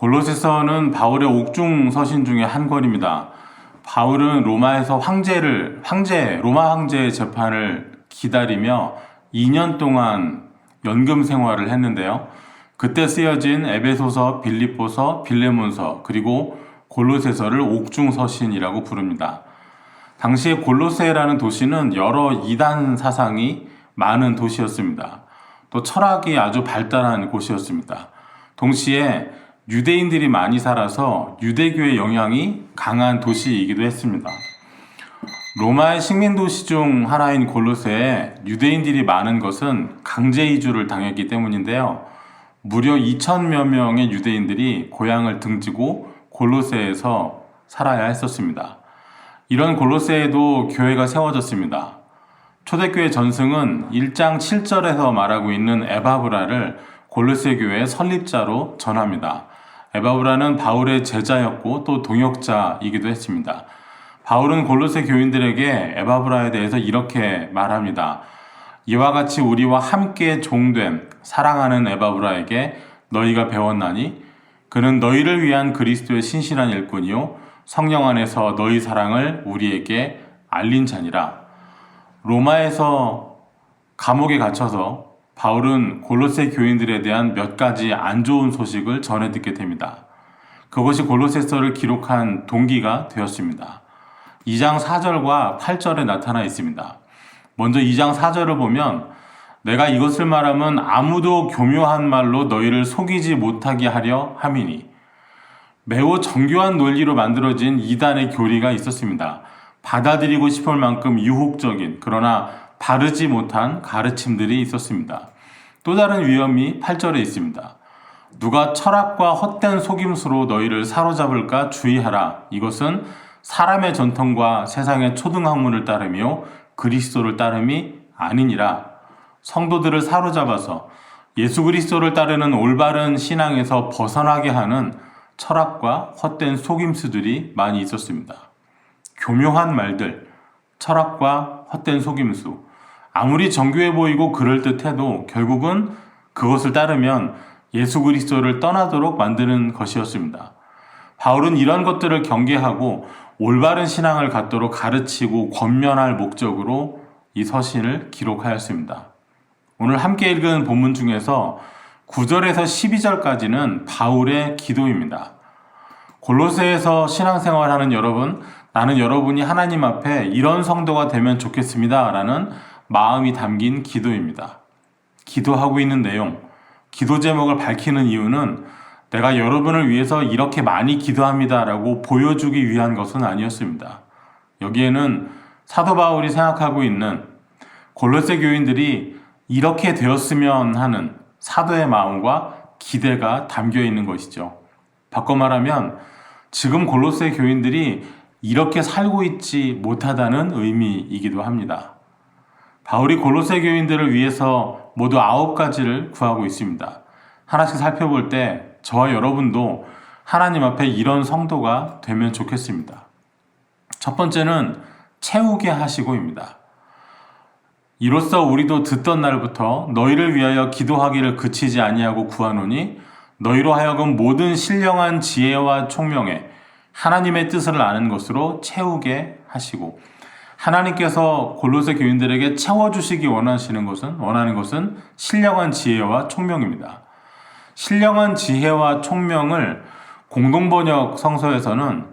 골로새서는 바울의 옥중 서신 중에 한 권입니다. 바울은 로마에서 로마 황제의 재판을 기다리며 2년 동안 연금 생활을 했는데요. 그때 쓰여진 에베소서, 빌립보서, 빌레몬서, 그리고 골로새서를 옥중 서신이라고 부릅니다. 당시에 골로새라는 도시는 여러 이단 사상이 많은 도시였습니다. 또 철학이 아주 발달한 곳이었습니다. 동시에 유대인들이 많이 살아서 유대교의 영향이 강한 도시이기도 했습니다. 로마의 식민도시 중 하나인 골로새에 유대인들이 많은 것은 강제 이주를 당했기 때문인데요. 무려 2,000여 명의 유대인들이 고향을 등지고 골로새에서 살아야 했었습니다. 이런 골로새에도 교회가 세워졌습니다. 초대교회 전승은 1장 7절에서 말하고 있는 에바브라를 골로새 교회의 설립자로 전합니다. 에바브라는 바울의 제자였고 또 동역자이기도 했습니다. 바울은 골로새 교인들에게 에바브라에 대해서 이렇게 말합니다. 이와 같이 우리와 함께 종된 사랑하는 에바브라에게 너희가 배웠나니 그는 너희를 위한 그리스도의 신실한 일꾼이요 성령 안에서 너희 사랑을 우리에게 알린 자니라. 로마에서 감옥에 갇혀서 바울은 골로새 교인들에 대한 몇 가지 안 좋은 소식을 전해 듣게 됩니다. 그것이 골로새서를 기록한 동기가 되었습니다. 2장 4절과 8절에 나타나 있습니다. 먼저 2장 4절을 보면 내가 이것을 말하면 아무도 교묘한 말로 너희를 속이지 못하게 하려 함이니 매우 정교한 논리로 만들어진 이단의 교리가 있었습니다. 받아들이고 싶을 만큼 유혹적인 그러나 바르지 못한 가르침들이 있었습니다. 또 다른 위험이 8절에 있습니다. 누가 철학과 헛된 속임수로 너희를 사로잡을까 주의하라. 이것은 사람의 전통과 세상의 초등학문을 따르며 그리스도를 따름이 아니니라. 성도들을 사로잡아서 예수 그리스도를 따르는 올바른 신앙에서 벗어나게 하는 철학과 헛된 속임수들이 많이 있었습니다. 교묘한 말들, 철학과 헛된 속임수. 아무리 정교해 보이고 그럴듯해도 결국은 그것을 따르면 예수 그리스도를 떠나도록 만드는 것이었습니다. 바울은 이런 것들을 경계하고 올바른 신앙을 갖도록 가르치고 권면할 목적으로 이 서신을 기록하였습니다. 오늘 함께 읽은 본문 중에서 9절에서 12절까지는 바울의 기도입니다. 골로새에서 신앙생활하는 여러분, 나는 여러분이 하나님 앞에 이런 성도가 되면 좋겠습니다. 라는 마음이 담긴 기도입니다. 기도하고 있는 내용, 기도 제목을 밝히는 이유는 내가 여러분을 위해서 이렇게 많이 기도합니다. 라고 보여주기 위한 것은 아니었습니다. 여기에는 사도 바울이 생각하고 있는 골로새 교인들이 이렇게 되었으면 하는 사도의 마음과 기대가 담겨 있는 것이죠. 바꿔 말하면 지금 골로새 교인들이 이렇게 살고 있지 못하다는 의미이기도 합니다. 바울이 골로새 교인들을 위해서 모두 9가지를 구하고 있습니다. 하나씩 살펴볼 때 저와 여러분도 하나님 앞에 이런 성도가 되면 좋겠습니다. 첫 번째는 채우게 하시고입니다. 이로써 우리도 듣던 날부터 너희를 위하여 기도하기를 그치지 아니하고 구하노니 너희로 하여금 모든 신령한 지혜와 총명에 하나님의 뜻을 아는 것으로 채우게 하시고 하나님께서 골로새 교인들에게 채워주시기 원하는 것은 신령한 지혜와 총명입니다. 신령한 지혜와 총명을 공동번역 성서에서는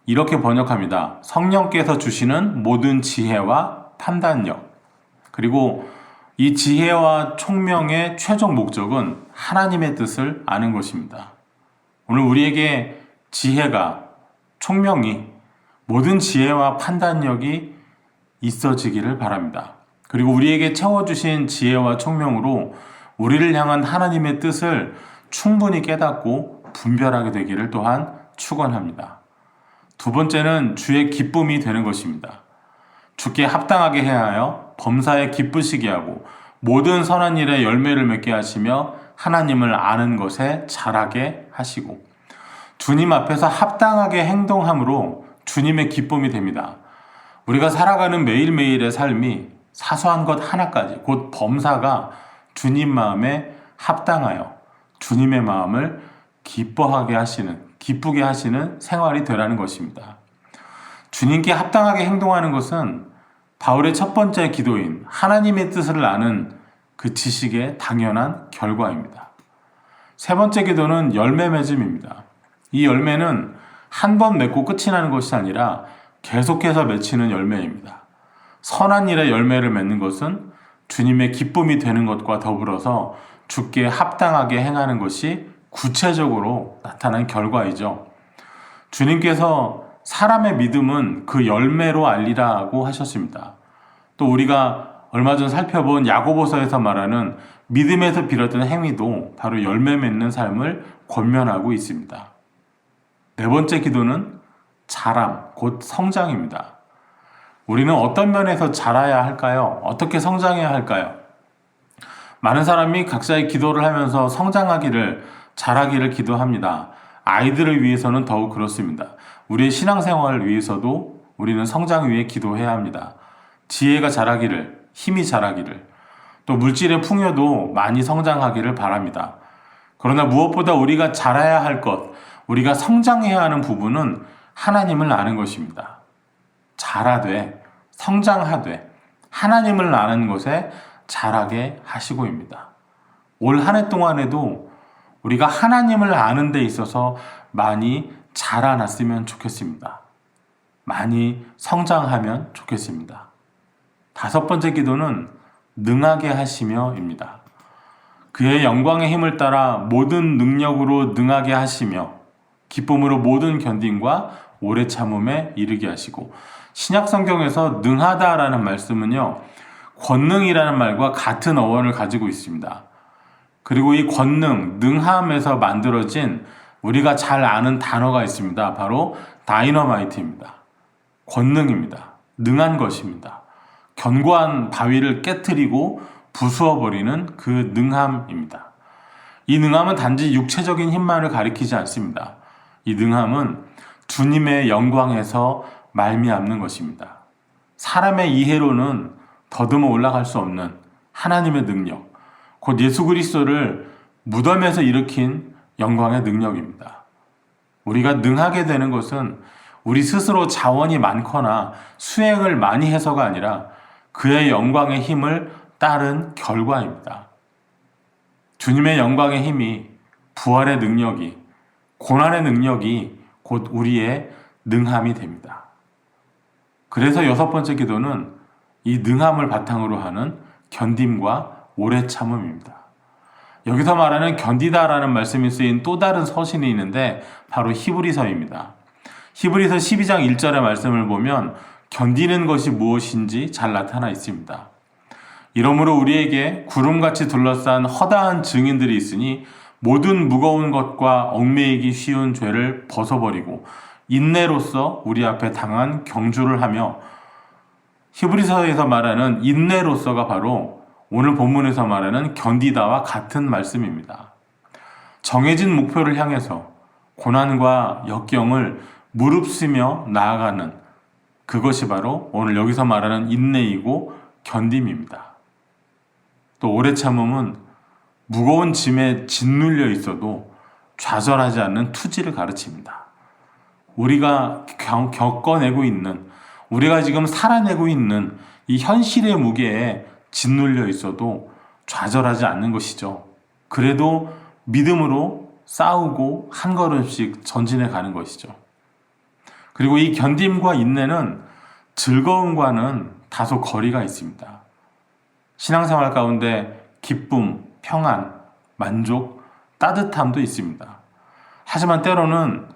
이렇게 번역합니다. 성령께서 주시는 모든 지혜와 판단력. 그리고 이 지혜와 총명의 최종 목적은 하나님의 뜻을 아는 것입니다. 오늘 우리에게 지혜가, 총명이, 모든 지혜와 판단력이 있어지기를 바랍니다. 그리고 우리에게 채워주신 지혜와 총명으로 우리를 향한 하나님의 뜻을 충분히 깨닫고 분별하게 되기를 또한 축원합니다. 두 번째는 주의 기쁨이 되는 것입니다. 주께 합당하게 해하여 범사에 기쁘시게 하고 모든 선한 일에 열매를 맺게 하시며 하나님을 아는 것에 자라게 하시고 주님 앞에서 합당하게 행동함으로 주님의 기쁨이 됩니다. 우리가 살아가는 매일매일의 삶이 사소한 것 하나까지 곧 범사가 주님 마음에 합당하여 주님의 마음을 기쁘게 하시는 생활이 되라는 것입니다. 주님께 합당하게 행동하는 것은 바울의 첫 번째 기도인 하나님의 뜻을 아는 그 지식의 당연한 결과입니다. 세 번째 기도는 열매 맺음입니다. 이 열매는 한 번 맺고 끝이 나는 것이 아니라 계속해서 맺히는 열매입니다. 선한 일의 열매를 맺는 것은 주님의 기쁨이 되는 것과 더불어서 주께 합당하게 행하는 것이 구체적으로 나타난 결과이죠. 주님께서 사람의 믿음은 그 열매로 알리라고 하셨습니다. 또 우리가 얼마 전 살펴본 야고보서에서 말하는 믿음에서 비롯된 행위도 바로 열매 맺는 삶을 권면하고 있습니다. 네 번째 기도는 자람, 곧 성장입니다. 우리는 어떤 면에서 자라야 할까요? 어떻게 성장해야 할까요? 많은 사람이 각자의 기도를 하면서 자라기를 기도합니다. 아이들을 위해서는 더욱 그렇습니다. 우리의 신앙생활을 위해서도 우리는 성장 위해 기도해야 합니다. 지혜가 자라기를, 힘이 자라기를, 또 물질의 풍요도 많이 성장하기를 바랍니다. 그러나 무엇보다 우리가 자라야 할 것, 우리가 성장해야 하는 부분은 하나님을 아는 것입니다. 자라되, 성장하되, 하나님을 아는 것에 자라게 하시고입니다. 올 한 해 동안에도 우리가 하나님을 아는 데 있어서 많이 자라났으면 좋겠습니다. 많이 성장하면 좋겠습니다. 다섯 번째 기도는 능하게 하시며입니다. 그의 영광의 힘을 따라 모든 능력으로 능하게 하시며 기쁨으로 모든 견딤과 오래 참음에 이르게 하시고, 신약 성경에서 능하다라는 말씀은요, 권능이라는 말과 같은 어원을 가지고 있습니다. 그리고 이 권능, 능함에서 만들어진 우리가 잘 아는 단어가 있습니다. 바로 다이너마이트입니다. 권능입니다. 능한 것입니다. 견고한 바위를 깨트리고 부수어버리는 그 능함입니다. 이 능함은 단지 육체적인 힘만을 가리키지 않습니다. 이 능함은 주님의 영광에서 말미암는 것입니다. 사람의 이해로는 더듬어 올라갈 수 없는 하나님의 능력, 곧 예수 그리스도를 무덤에서 일으킨 영광의 능력입니다. 우리가 능하게 되는 것은 우리 스스로 자원이 많거나 수행을 많이 해서가 아니라 그의 영광의 힘을 따른 결과입니다. 주님의 영광의 힘이, 부활의 능력이, 고난의 능력이 곧 우리의 능함이 됩니다. 그래서 여섯 번째 기도는 이 능함을 바탕으로 하는 견딤과 오래 참음입니다. 여기서 말하는 견디다라는 말씀이 쓰인 또 다른 서신이 있는데 바로 히브리서입니다. 히브리서 12장 1절의 말씀을 보면 견디는 것이 무엇인지 잘 나타나 있습니다. 이러므로 우리에게 구름같이 둘러싼 허다한 증인들이 있으니 모든 무거운 것과 얽매이기 쉬운 죄를 벗어버리고 인내로서 우리 앞에 당한 경주를 하며, 히브리서에서 말하는 인내로서가 바로 오늘 본문에서 말하는 견디다와 같은 말씀입니다. 정해진 목표를 향해서 고난과 역경을 무릅쓰며 나아가는 그것이 바로 오늘 여기서 말하는 인내이고 견딤입니다. 또 오래 참음은 무거운 짐에 짓눌려 있어도 좌절하지 않는 투지를 가르칩니다. 우리가 겪어내고 있는, 우리가 지금 살아내고 있는 이 현실의 무게에 짓눌려 있어도 좌절하지 않는 것이죠. 그래도 믿음으로 싸우고 한 걸음씩 전진해 가는 것이죠. 그리고 이 견딤과 인내는 즐거움과는 다소 거리가 있습니다. 신앙생활 가운데 기쁨, 평안, 만족, 따뜻함도 있습니다. 하지만 때로는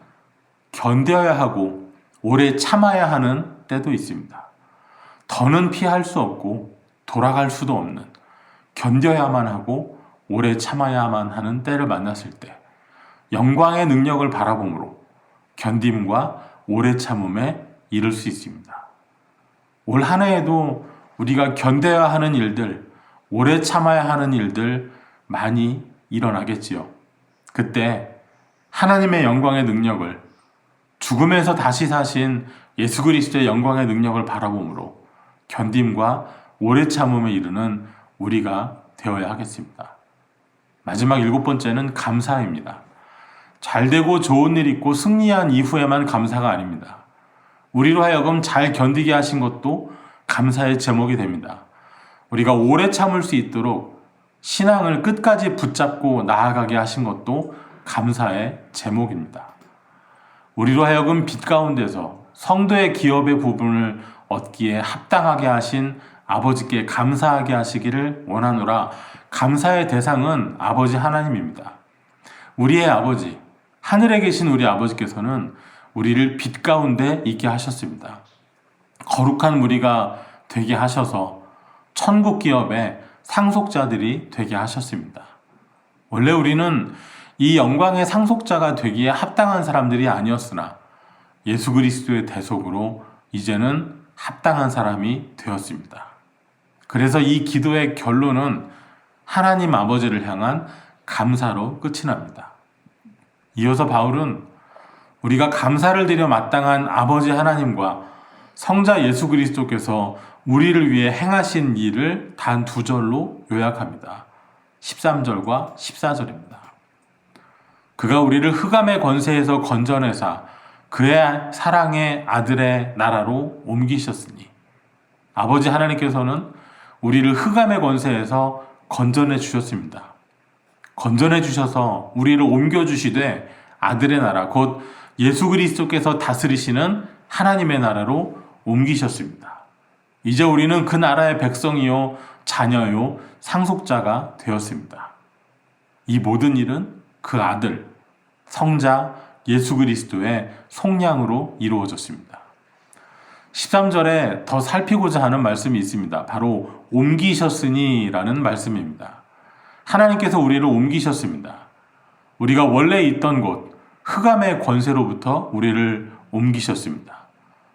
견뎌야 하고 오래 참아야 하는 때도 있습니다. 더는 피할 수 없고 돌아갈 수도 없는, 견뎌야만 하고 오래 참아야만 하는 때를 만났을 때 영광의 능력을 바라봄으로 견딤과 오래 참음에 이를 수 있습니다. 올 한 해에도 우리가 견뎌야 하는 일들, 오래 참아야 하는 일들 많이 일어나겠지요. 그때 하나님의 영광의 능력을, 죽음에서 다시 사신 예수 그리스도의 영광의 능력을 바라봄으로 견딤과 오래 참음에 이르는 우리가 되어야 하겠습니다. 마지막 일곱 번째는 감사입니다. 잘되고 좋은 일 있고 승리한 이후에만 감사가 아닙니다. 우리로 하여금 잘 견디게 하신 것도 감사의 제목이 됩니다. 우리가 오래 참을 수 있도록 신앙을 끝까지 붙잡고 나아가게 하신 것도 감사의 제목입니다. 우리로 하여금 빛 가운데서 성도의 기업의 부분을 얻기에 합당하게 하신 아버지께 감사하게 하시기를 원하노라. 감사의 대상은 아버지 하나님입니다. 우리의 아버지, 하늘에 계신 우리 아버지께서는 우리를 빛 가운데 있게 하셨습니다. 거룩한 무리가 되게 하셔서 천국 기업의 상속자들이 되게 하셨습니다. 원래 우리는 이 영광의 상속자가 되기에 합당한 사람들이 아니었으나 예수 그리스도의 대속으로 이제는 합당한 사람이 되었습니다. 그래서 이 기도의 결론은 하나님 아버지를 향한 감사로 끝이 납니다. 이어서 바울은 우리가 감사를 드려 마땅한 아버지 하나님과 성자 예수 그리스도께서 우리를 위해 행하신 일을 단 두 절로 요약합니다. 13절과 14절입니다. 그가 우리를 흑암의 권세에서 건져내사 그의 사랑의 아들의 나라로 옮기셨으니, 아버지 하나님께서는 우리를 흑암의 권세에서 건져내 주셨습니다. 건져내 주셔서 우리를 옮겨주시되 아들의 나라, 곧 예수 그리스도께서 다스리시는 하나님의 나라로 옮기셨습니다. 이제 우리는 그 나라의 백성이요 자녀요 상속자가 되었습니다. 이 모든 일은 그 아들 성자 예수 그리스도의 속량으로 이루어졌습니다. 13절에 더 살피고자 하는 말씀이 있습니다. 바로 옮기셨으니 라는 말씀입니다. 하나님께서 우리를 옮기셨습니다. 우리가 원래 있던 곳 흑암의 권세로부터 우리를 옮기셨습니다.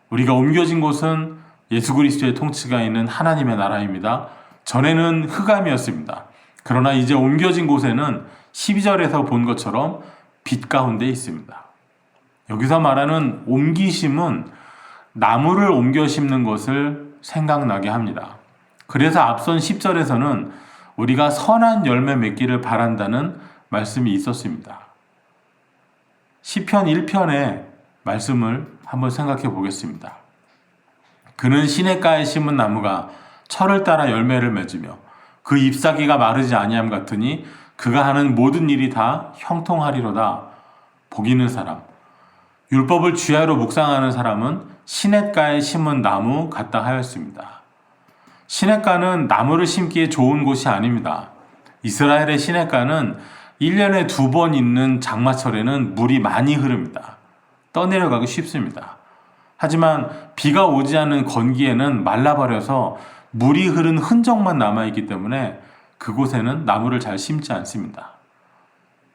우리가 옮겨진 곳은 예수 그리스도의 통치가 있는 하나님의 나라입니다. 전에는 흑암이었습니다. 그러나 이제 옮겨진 곳에는 12절에서 본 것처럼 빛 가운데 있습니다. 여기서 말하는 옮기심은 나무를 옮겨 심는 것을 생각나게 합니다. 그래서 앞선 10절에서는 우리가 선한 열매 맺기를 바란다는 말씀이 있었습니다. 시편 1편의 말씀을 한번 생각해 보겠습니다. 그는 시냇가에 심은 나무가 철을 따라 열매를 맺으며 그 잎사귀가 마르지 아니함 같으니 그가 하는 모든 일이 다 형통하리로다. 복 있는 사람, 율법을 주야로 묵상하는 사람은 시냇가에 심은 나무 같다 하였습니다. 시냇가는 나무를 심기에 좋은 곳이 아닙니다. 이스라엘의 시냇가는 1년에 2번 있는 장마철에는 물이 많이 흐릅니다. 떠내려가기 쉽습니다. 하지만 비가 오지 않는 건기에는 말라버려서 물이 흐른 흔적만 남아있기 때문에 그곳에는 나무를 잘 심지 않습니다.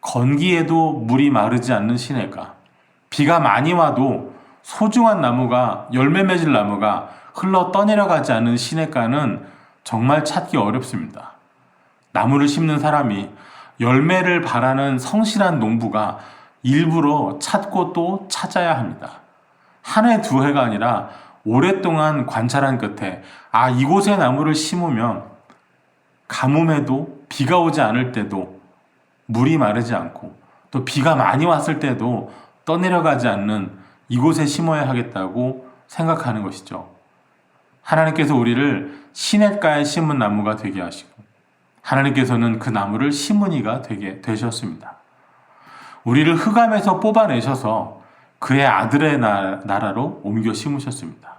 건기에도 물이 마르지 않는 시냇가, 비가 많이 와도 소중한 나무가, 열매 맺을 나무가 흘러 떠내려가지 않는 시냇가는 정말 찾기 어렵습니다. 나무를 심는 사람이, 열매를 바라는 성실한 농부가 일부러 찾고 또 찾아야 합니다. 한 해, 두 해가 아니라 오랫동안 관찰한 끝에 이곳에 나무를 심으면 가뭄에도, 비가 오지 않을 때도 물이 마르지 않고, 또 비가 많이 왔을 때도 떠내려가지 않는 이곳에 심어야 하겠다고 생각하는 것이죠. 하나님께서 우리를 시냇가에 심은 나무가 되게 하시고, 하나님께서는 그 나무를 심은 이가 되게 되셨습니다. 우리를 흑암에서 뽑아내셔서 그의 아들의 나라로 옮겨 심으셨습니다.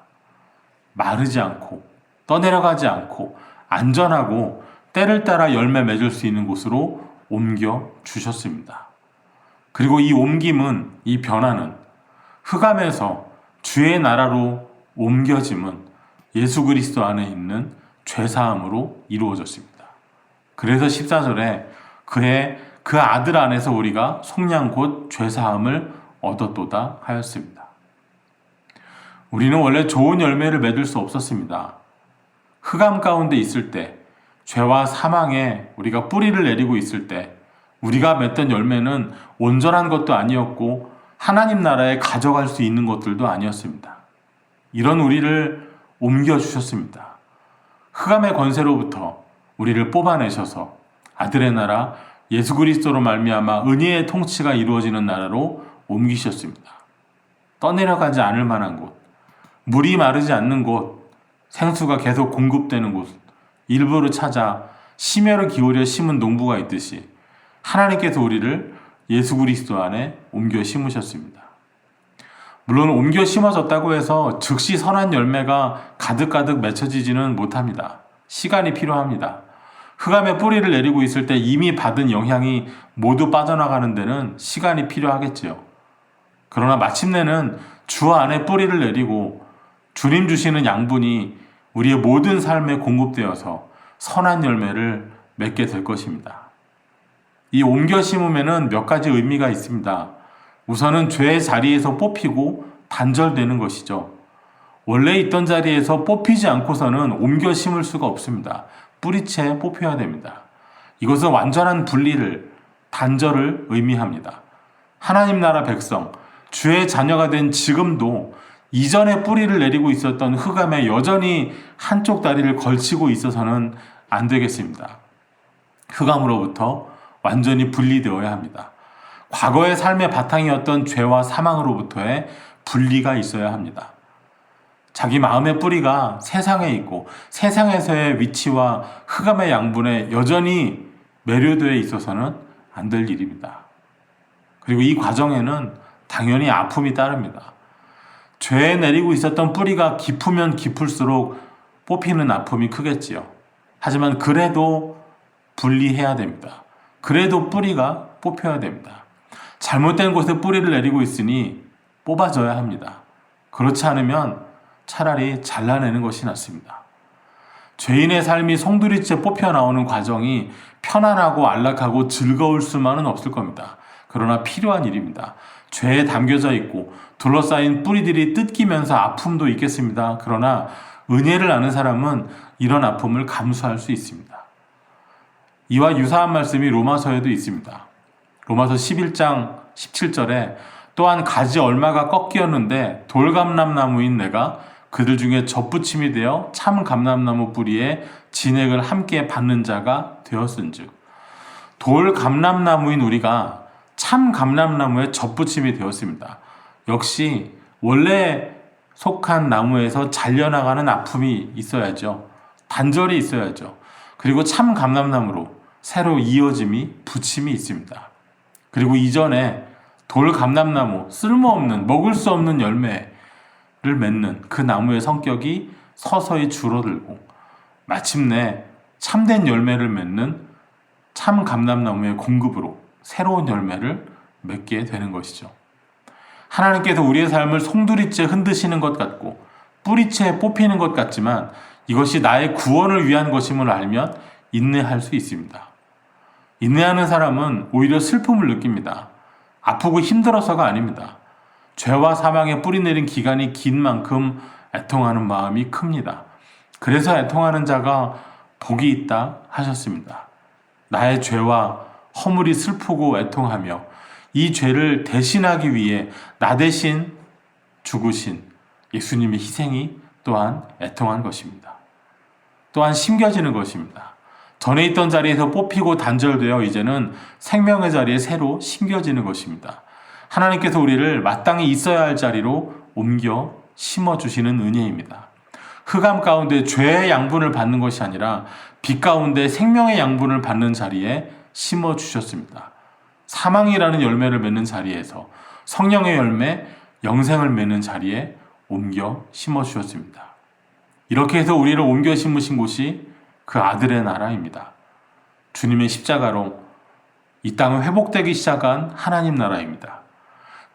마르지 않고 떠내려가지 않고 안전하고 때를 따라 열매 맺을 수 있는 곳으로 옮겨 주셨습니다. 그리고 이 옮김은, 이 변화는, 흑암에서 주의 나라로 옮겨짐은 예수 그리스도 안에 있는 죄사함으로 이루어졌습니다. 그래서 14절에 그 아들 안에서 우리가 속량 곧 죄사함을 얻었도다 하였습니다. 우리는 원래 좋은 열매를 맺을 수 없었습니다. 흑암 가운데 있을 때, 죄와 사망에 우리가 뿌리를 내리고 있을 때 우리가 맺던 열매는 온전한 것도 아니었고 하나님 나라에 가져갈 수 있는 것들도 아니었습니다. 이런 우리를 옮겨주셨습니다. 흑암의 권세로부터 우리를 뽑아내셔서 아들의 나라, 예수 그리스도로 말미암아 은혜의 통치가 이루어지는 나라로 옮기셨습니다. 떠내려가지 않을 만한 곳, 물이 마르지 않는 곳, 생수가 계속 공급되는 곳, 일부러 찾아 심혈을 기울여 심은 농부가 있듯이 하나님께서 우리를 예수 그리스도 안에 옮겨 심으셨습니다. 물론 옮겨 심어졌다고 해서 즉시 선한 열매가 가득가득 맺혀지지는 못합니다. 시간이 필요합니다. 흑암의 뿌리를 내리고 있을 때 이미 받은 영향이 모두 빠져나가는 데는 시간이 필요하겠지요. 그러나 마침내는 주 안에 뿌리를 내리고 주님 주시는 양분이 우리의 모든 삶에 공급되어서 선한 열매를 맺게 될 것입니다. 이 옮겨 심음에는 몇 가지 의미가 있습니다. 우선은 죄의 자리에서 뽑히고 단절되는 것이죠. 원래 있던 자리에서 뽑히지 않고서는 옮겨 심을 수가 없습니다. 뿌리채 뽑혀야 됩니다. 이것은 완전한 분리를, 단절을 의미합니다. 하나님 나라 백성, 주의 자녀가 된 지금도 이전에 뿌리를 내리고 있었던 흑암에 여전히 한쪽 다리를 걸치고 있어서는 안 되겠습니다. 흑암으로부터 완전히 분리되어야 합니다. 과거의 삶의 바탕이었던 죄와 사망으로부터의 분리가 있어야 합니다. 자기 마음의 뿌리가 세상에 있고 세상에서의 위치와 흑암의 양분에 여전히 매료되어 있어서는 안 될 일입니다. 그리고 이 과정에는 당연히 아픔이 따릅니다. 죄에 내리고 있었던 뿌리가 깊으면 깊을수록 뽑히는 아픔이 크겠지요. 하지만 그래도 분리해야 됩니다. 그래도 뿌리가 뽑혀야 됩니다. 잘못된 곳에 뿌리를 내리고 있으니 뽑아줘야 합니다. 그렇지 않으면 차라리 잘라내는 것이 낫습니다. 죄인의 삶이 송두리째 뽑혀 나오는 과정이 편안하고 안락하고 즐거울 수만은 없을 겁니다. 그러나 필요한 일입니다. 죄에 담겨져 있고 둘러싸인 뿌리들이 뜯기면서 아픔도 있겠습니다. 그러나 은혜를 아는 사람은 이런 아픔을 감수할 수 있습니다. 이와 유사한 말씀이 로마서에도 있습니다. 로마서 11장 17절에 또한 가지 얼마가 꺾이었는데 돌감람나무인 내가 그들 중에 젖붙임이 되어 참 감람나무 뿌리에 진액을 함께 받는 자가 되었은즉 돌감람나무인 우리가 참 감람나무의 젖붙임이 되었습니다. 역시 원래 속한 나무에서 잘려나가는 아픔이 있어야죠. 단절이 있어야죠. 그리고 참 감람나무로 새로 이어짐이 붙임이 있습니다. 그리고 이전에 돌감람나무, 쓸모없는 먹을 수 없는 열매를 맺는 그 나무의 성격이 서서히 줄어들고 마침내 참된 열매를 맺는 참 감람나무의 공급으로 새로운 열매를 맺게 되는 것이죠. 하나님께서 우리의 삶을 송두리째 흔드시는 것 같고 뿌리채 뽑히는 것 같지만 이것이 나의 구원을 위한 것임을 알면 인내할 수 있습니다. 인내하는 사람은 오히려 슬픔을 느낍니다. 아프고 힘들어서가 아닙니다. 죄와 사망에 뿌리 내린 기간이 긴 만큼 애통하는 마음이 큽니다. 그래서 애통하는 자가 복이 있다 하셨습니다. 나의 죄와 허물이 슬프고 애통하며 이 죄를 대신하기 위해 나 대신 죽으신 예수님의 희생이 또한 애통한 것입니다. 또한 심겨지는 것입니다. 전에 있던 자리에서 뽑히고 단절되어 이제는 생명의 자리에 새로 심겨지는 것입니다. 하나님께서 우리를 마땅히 있어야 할 자리로 옮겨 심어주시는 은혜입니다. 흑암 가운데 죄의 양분을 받는 것이 아니라 빛 가운데 생명의 양분을 받는 자리에 심어주셨습니다. 사망이라는 열매를 맺는 자리에서 성령의 열매, 영생을 맺는 자리에 옮겨 심어주셨습니다. 이렇게 해서 우리를 옮겨 심으신 곳이 그 아들의 나라입니다. 주님의 십자가로 이 땅은 회복되기 시작한 하나님 나라입니다.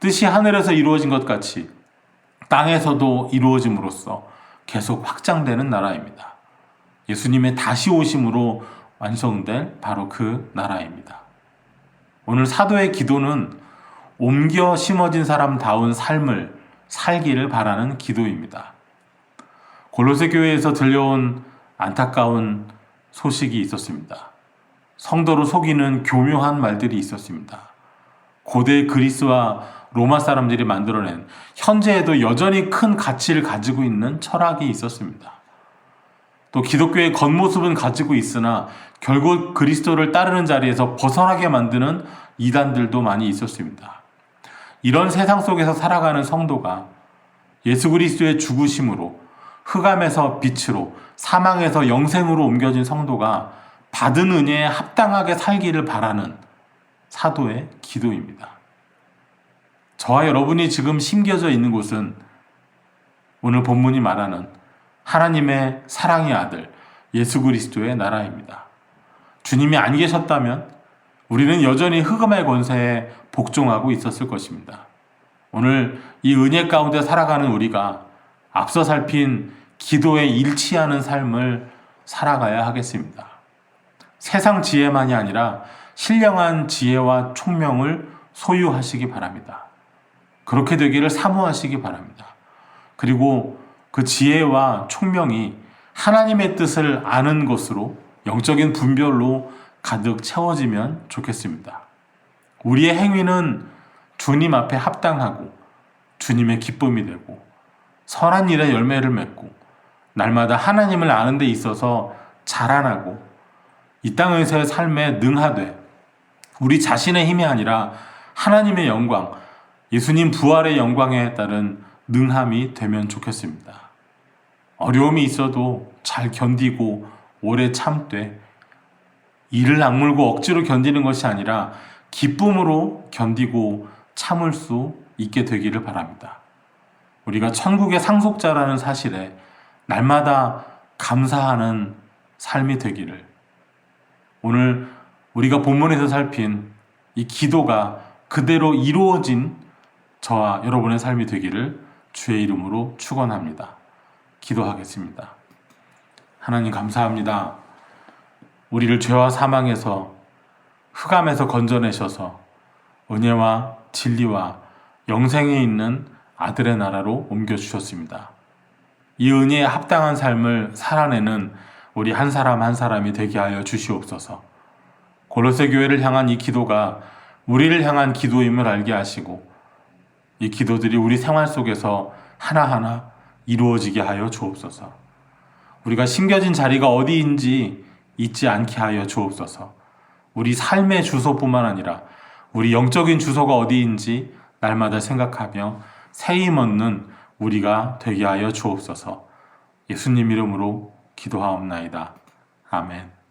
뜻이 하늘에서 이루어진 것 같이 땅에서도 이루어짐으로써 계속 확장되는 나라입니다. 예수님의 다시 오심으로 완성된 바로 그 나라입니다. 오늘 사도의 기도는 옮겨 심어진 사람다운 삶을 살기를 바라는 기도입니다. 골로새 교회에서 들려온 안타까운 소식이 있었습니다. 성도를 속이는 교묘한 말들이 있었습니다. 고대 그리스와 로마 사람들이 만들어낸 현재에도 여전히 큰 가치를 가지고 있는 철학이 있었습니다. 또 기독교의 겉모습은 가지고 있으나 결국 그리스도를 따르는 자리에서 벗어나게 만드는 이단들도 많이 있었습니다. 이런 세상 속에서 살아가는 성도가 예수 그리스도의 죽으심으로 흑암에서 빛으로 사망에서 영생으로 옮겨진 성도가 받은 은혜에 합당하게 살기를 바라는 사도의 기도입니다. 저와 여러분이 지금 심겨져 있는 곳은 오늘 본문이 말하는 하나님의 사랑의 아들 예수 그리스도의 나라입니다. 주님이 안 계셨다면 우리는 여전히 흑암의 권세에 복종하고 있었을 것입니다. 오늘 이 은혜 가운데 살아가는 우리가 앞서 살핀 기도에 일치하는 삶을 살아가야 하겠습니다. 세상 지혜만이 아니라 신령한 지혜와 총명을 소유하시기 바랍니다. 그렇게 되기를 사모하시기 바랍니다. 그리고 그 지혜와 총명이 하나님의 뜻을 아는 것으로 영적인 분별로 가득 채워지면 좋겠습니다. 우리의 행위는 주님 앞에 합당하고 주님의 기쁨이 되고 선한 일의 열매를 맺고 날마다 하나님을 아는 데 있어서 자라나고 이 땅에서의 삶에 능하되 우리 자신의 힘이 아니라 하나님의 영광, 예수님 부활의 영광에 따른 능함이 되면 좋겠습니다. 어려움이 있어도 잘 견디고 오래 참되 이를 악물고 억지로 견디는 것이 아니라 기쁨으로 견디고 참을 수 있게 되기를 바랍니다. 우리가 천국의 상속자라는 사실에 날마다 감사하는 삶이 되기를, 오늘 우리가 본문에서 살핀 이 기도가 그대로 이루어진 저와 여러분의 삶이 되기를 주의 이름으로 축원합니다. 기도하겠습니다. 하나님 감사합니다. 우리를 죄와 사망에서 흑암에서 건져내셔서 은혜와 진리와 영생에 있는 아들의 나라로 옮겨주셨습니다. 이 은혜에 합당한 삶을 살아내는 우리 한 사람 한 사람이 되게 하여 주시옵소서. 골로새 교회를 향한 이 기도가 우리를 향한 기도임을 알게 하시고 이 기도들이 우리 생활 속에서 하나하나 이루어지게 하여 주옵소서. 우리가 심겨진 자리가 어디인지 잊지 않게 하여 주옵소서. 우리 삶의 주소뿐만 아니라 우리 영적인 주소가 어디인지 날마다 생각하며 새 힘 얻는 우리가 되게 하여 주옵소서. 예수님 이름으로 기도하옵나이다. 아멘.